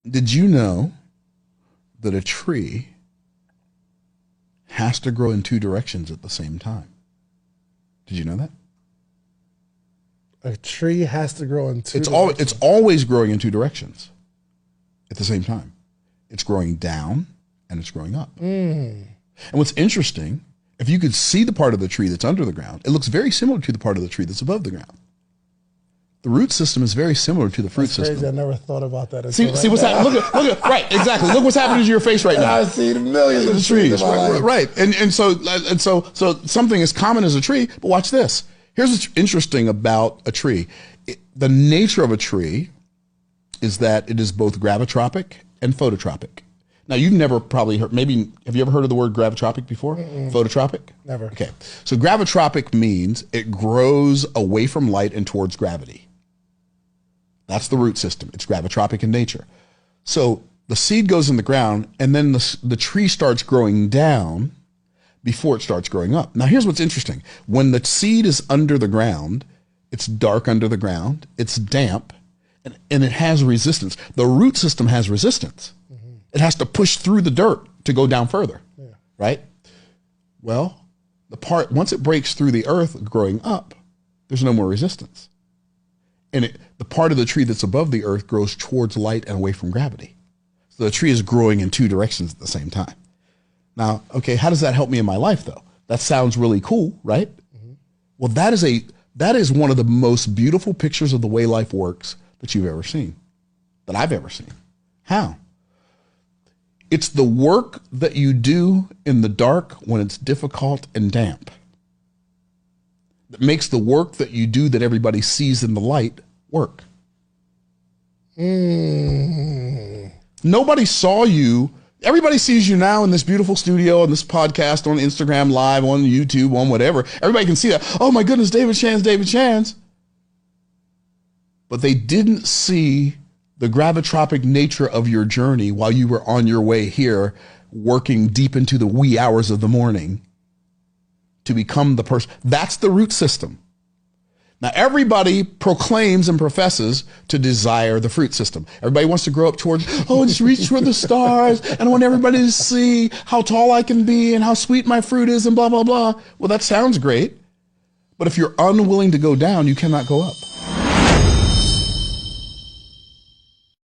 Did you know that a tree has to grow in two directions at the same time? Did you know that? A tree has to grow in two directions. It's always growing in two directions at the same time. It's growing down and it's growing up. And what's interesting, if you could see the part of the tree that's under the ground, it looks very similar to the part of the tree that's above the ground. The root system is very similar to the fruit system. Crazy. I never thought about that. See what's happening? Look at, right, exactly. Look what's happening to your face right now. I've seen millions of trees. Right. And so something as common as a tree, but watch this. Here's what's interesting about a tree. The nature of a tree is that it is both gravitropic and phototropic. Now, you've never probably heard, maybe, have you ever heard of the word gravitropic before? Phototropic? Never. Okay. So gravitropic means it grows away from light and towards gravity. That's the root system. It's gravitropic in nature. So the seed goes in the ground and then the tree starts growing down before it starts growing up. Now, here's what's interesting. When the seed is under the ground, it's dark under the ground, it's damp, and it has resistance. The root system has resistance. It has to push through the dirt to go down further, right? Well, once it breaks through the earth growing up, there's no more resistance. And the part of the tree that's above the earth grows towards light and away from gravity. So the tree is growing in two directions at the same time. Now, okay, how does that help me in my life, though? That sounds really cool, right? Well, that is one of the most beautiful pictures of the way life works that you've ever seen, that I've ever seen. How? It's the work that you do in the dark when it's difficult and damp that makes the work that you do that everybody sees in the light work. Nobody saw you. Everybody sees you now in this beautiful studio, on this podcast, on Instagram Live, on YouTube, on whatever. Everybody can see that. Oh my goodness, David Shands. But they didn't see the gravitropic nature of your journey while you were on your way here, working deep into the wee hours of the morning to become the person. That's the root system. Now, everybody proclaims and professes to desire the fruit system. Everybody wants to grow up towards, just reach for the stars, and I want everybody to see how tall I can be and how sweet my fruit is and blah, blah, blah. Well, that sounds great. But if you're unwilling to go down, you cannot go up.